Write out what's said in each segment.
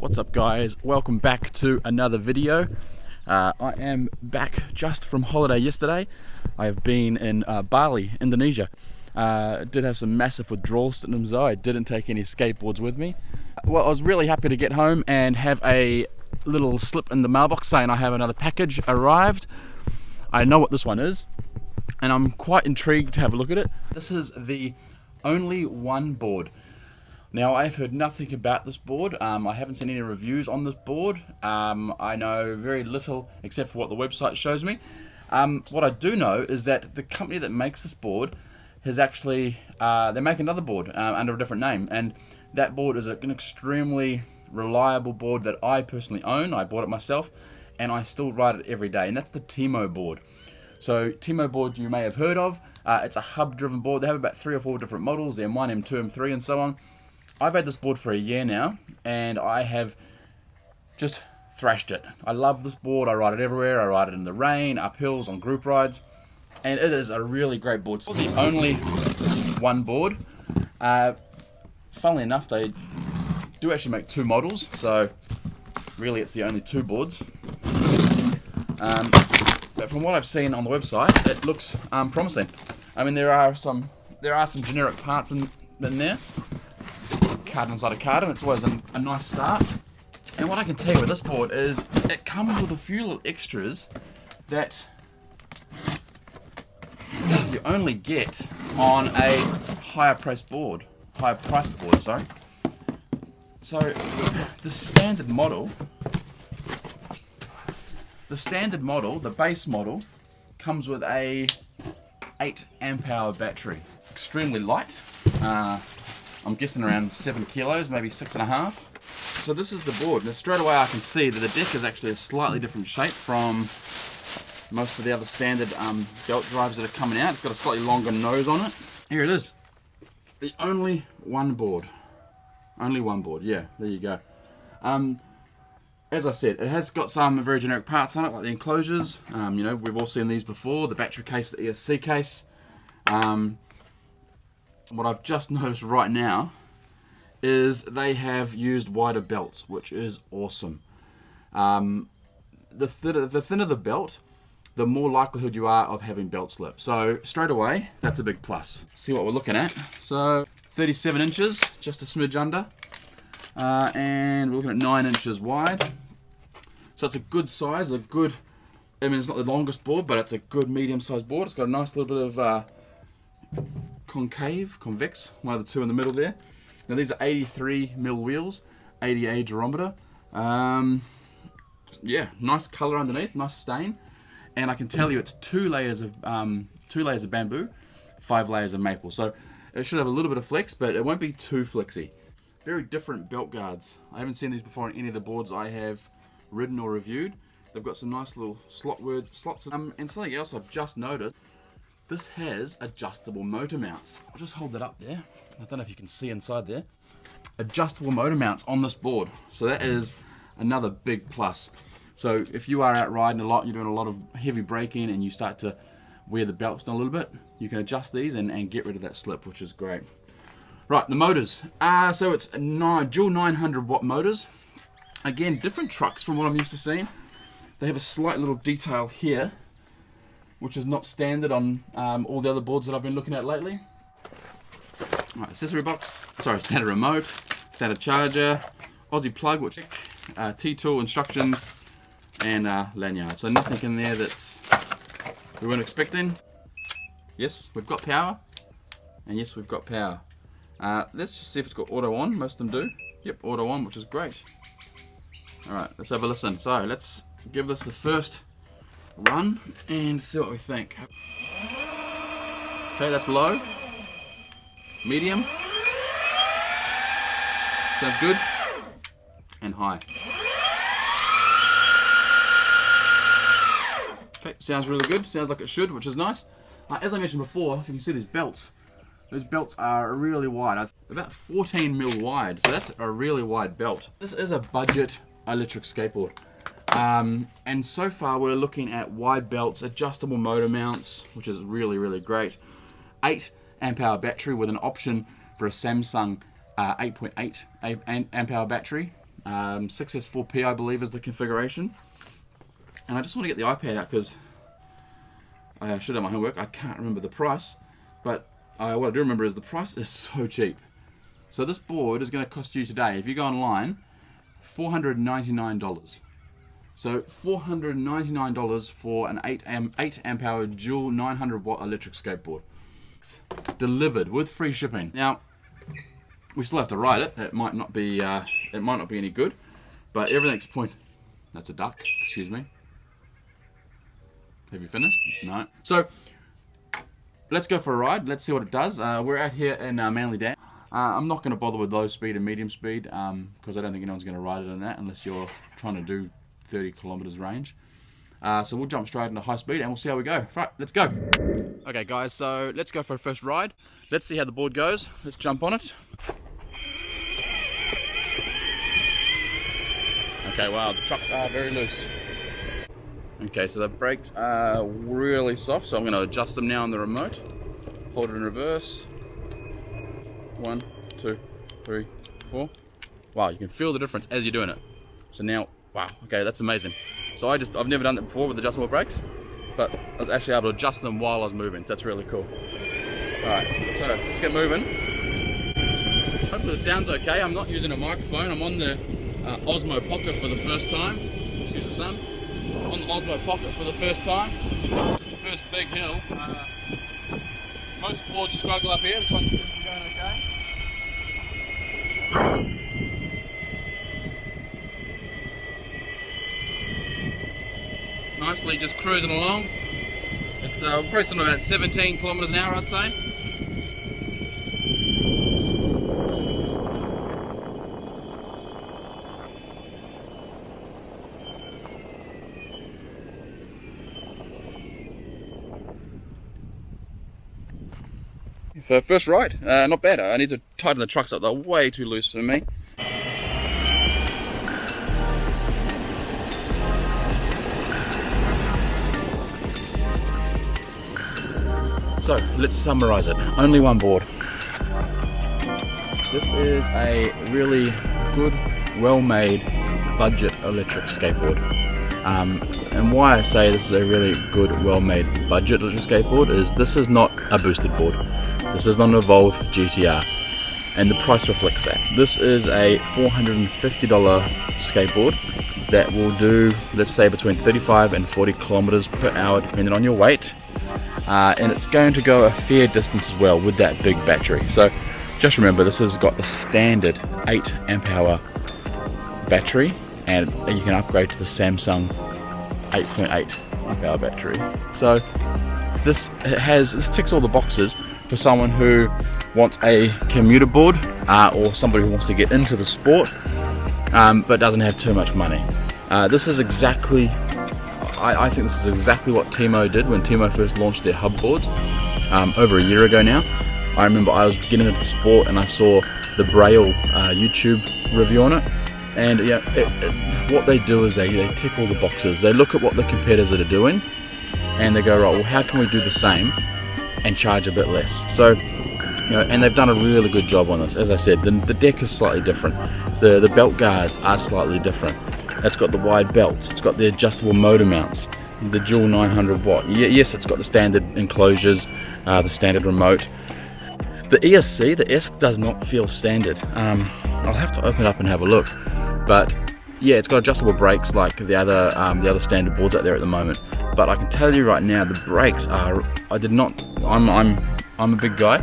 What's up guys, welcome back to another video. I am back just from holiday yesterday. I have been in Bali, Indonesia. Did have some massive withdrawal symptoms though. I didn't take any skateboards with me. Well, I was really happy to get home and have a little slip in the mailbox saying I have another package arrived. I know what this one is and I'm quite intrigued to have a look at it. This is the Onlyone Board. Now, I've heard nothing about this board. I haven't seen any reviews on this board. I know very little except for what the website shows me. What I do know is that the company that makes this board has actually, they make another board under a different name, and that board is an extremely reliable board that I personally own. I bought it myself and I still ride it every day, and that's the OSMO Board. So OSMO Board you may have heard of. It's a hub driven board. They have about 3 or 4 different models, the M1, M2, M3 and so on. I've had this board for a year now and I have just thrashed it. I love this board. I ride it everywhere. I ride it in the rain, up hills, on group rides, and it is a really great board. It's the Onlyone Board. Funnily enough, they do actually make 2 models, so really it's the only 2 boards. But from what I've seen on the website, it looks promising. I mean, there are some generic parts in there. Card inside a card, and it's always a nice start. And what I can tell you with this board is it comes with a few little extras that you only get on a higher priced board. Sorry. So the standard model, the base model, comes with a 8 amp hour battery. Extremely light. I'm guessing around 7 kilos, maybe 6.5. So this is the board. Now straight away I can see that the deck is actually a slightly different shape from most of the other standard belt drives that are coming out. It's got a slightly longer nose on it. Here it is. The Onlyone Board. Onlyone Board, yeah, there you go. As I said, it has got some very generic parts on it, like the enclosures. You know, we've all seen these before, the battery case, the ESC case. What I've just noticed right now is they have used wider belts, which is awesome. The thinner the belt, the more likelihood you are of having belt slip. So straight away, that's a big plus. See what we're looking at. So 37 inches, just a smidge under. And we're looking at 9 inches wide. So it's a good size, I mean, it's not the longest board, but it's a good medium-sized board. It's got a nice little bit of convex, one of the 2 in the middle there. Now these are 83mm wheels, 80A durometer. Yeah, nice color underneath, nice stain, and I can tell you it's 2 layers of bamboo, 5 layers of maple. So it should have a little bit of flex, but it won't be too flexy. Very different belt guards. I haven't seen these before on any of the boards I have ridden or reviewed. They've got some nice little slots. And something else I've just noticed. This has adjustable motor mounts. I'll just hold that up there. I don't know if you can see inside there. Adjustable motor mounts on this board. So that is another big plus. So if you are out riding a lot, you're doing a lot of heavy braking and you start to wear the belts down a little bit, you can adjust these and get rid of that slip, which is great. Right, the motors. So it's dual 900 watt motors. Again, different trucks from what I'm used to seeing. They have a slight little detail here, which is not standard on all the other boards that I've been looking at lately. Right, accessory box, standard remote, standard charger, Aussie plug, which T-tool instructions, and lanyard. So nothing in there that we weren't expecting. Yes, we've got power, and yes, we've got power. Let's just see if it's got auto on. Most of them do. Yep, auto on, which is great. All right, let's have a listen. So let's give this the first run and see what we think. Okay, that's low. Medium. Sounds good. And high. Okay, sounds really good. Sounds like it should, which is nice. As I mentioned before, you can see these belts. Those belts are really wide. About 14mm wide, so that's a really wide belt. This is a budget electric skateboard. And so far we're looking at wide belts, adjustable motor mounts, which is really, really great. 8 amp hour battery with an option for a Samsung 8.8 amp hour battery. 6S4P I believe is the configuration. And I just want to get the iPad out because I should have my homework. I can't remember the price, but what I do remember is the price is so cheap. So this board is going to cost you today, if you go online, $499. So $499 for an 8 amp hour dual 900 watt electric skateboard. It's delivered with free shipping. Now, we still have to ride it. It might not be any good, but everything's That's a duck. Excuse me. Have you finished? No. So let's go for a ride. Let's see what it does. We're out here in Manly Dam. I'm not going to bother with low speed and medium speed because I don't think anyone's going to ride it in that unless you're trying to do 30 kilometers range. So we'll jump straight into high speed and we'll see how we go. Right, let's go. Okay guys, so let's go for a first ride. Let's see how the board goes. Let's jump on it. Okay, wow, the trucks are very loose. Okay, so the brakes are really soft, so I'm going to adjust them now on the remote. Hold it in reverse. 1, 2, 3, 4. Wow, you can feel the difference as you're doing it. So now, wow, okay, that's amazing. So I've never done that before with adjustable brakes, but I was actually able to adjust them while I was moving, so that's really cool. Alright, so let's get moving. Hopefully the sound's okay. I'm not using a microphone. I'm on the OSMO Pocket for the first time. Excuse the sun. On the OSMO Pocket for the first time. It's the first big hill. Most boards struggle up here. This one seems to be going okay. Nicely just cruising along. It's probably something about 17 kilometers an hour, I'd say. For first ride, not bad. I need to tighten the trucks up, they're way too loose for me. So let's summarize it. Onlyone Board. This is a really good, well-made budget electric skateboard. And why I say this is a really good, well-made budget electric skateboard is this is not a boosted board. This is not an Evolve GTR, and the price reflects that. This is a $450 skateboard that will do, let's say, between 35 and 40 kilometers per hour, depending on your weight. And it's going to go a fair distance as well with that big battery. So just remember, this has got the standard 8 amp hour battery, and you can upgrade to the Samsung 8.8 amp hour battery. So this ticks all the boxes for someone who wants a commuter board or somebody who wants to get into the sport but doesn't have too much money. This is exactly, I think this is exactly what Timo did when Timo first launched their hub boards over a year ago now. I remember I was getting into the sport and I saw the Braille YouTube review on it, and what they do is they tick all the boxes. They look at what the competitors are doing and they go, right, well, how can we do the same and charge a bit less? So, and they've done a really good job on this. As I said, the deck is slightly different. The belt guards are slightly different. It's got the wide belts. It's got the adjustable motor mounts. The dual 900 watt. Yes, it's got the standard enclosures, the standard remote. The ESC, the ESC does not feel standard. I'll have to open it up and have a look. But yeah, it's got adjustable brakes like the other standard boards out there at the moment. But I can tell you right now, the brakes are. I'm a big guy.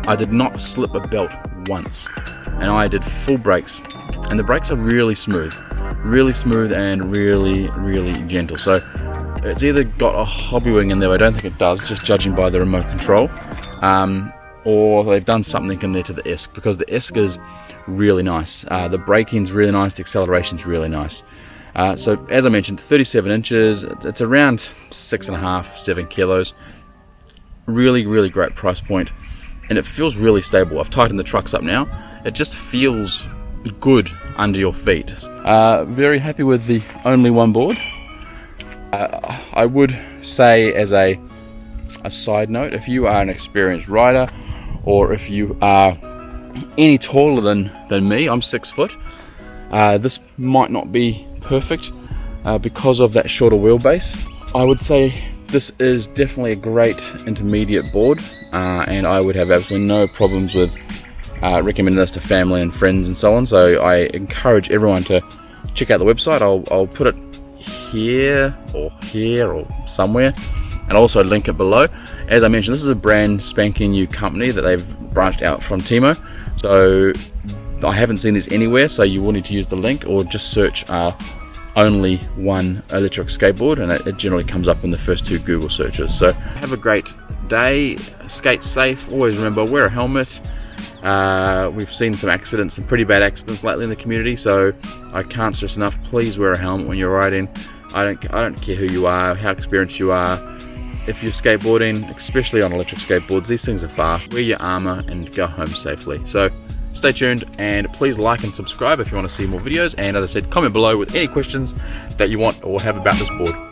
I did not slip a belt once, and I did full brakes, and the brakes are really smooth and really gentle. So it's either got a hobby wing in there. I don't think it does, just judging by the remote control, or they've done something in there to the ESC, because the ESC is really nice. The braking's really nice. The acceleration's really nice. So as I mentioned, 37 inches. It's around 6.5, 7 kilos. Really great price point, and it feels really stable. I've tightened the trucks up now. It just feels good under your feet. Very happy with the Onlyone board. I would say, as a side note, if you are an experienced rider, or if you are any taller than me, I'm 6 foot, This might not be perfect because of that shorter wheelbase. I would say this is definitely a great intermediate board, and I would have absolutely no problems with recommending this to family and friends and so on. So I encourage everyone to check out the website. I'll put it here or somewhere, and also link it below. As I mentioned, this is a brand spanking new company that they've branched out from Timo, so I haven't seen this anywhere, so you will need to use the link or just search Onlyone Electric Skateboard, and it generally comes up in the first 2 Google searches. So have a great day, skate safe, always remember, wear a helmet. We've seen some accidents, some pretty bad accidents lately in the community, so I can't stress enough, please wear a helmet when you're riding. I don't care who you are, how experienced you are. If you're skateboarding, especially on electric skateboards, these things are fast. Wear your armor and go home safely. So stay tuned, and please like and subscribe if you want to see more videos, and as I said, comment below with any questions that you want or have about this board.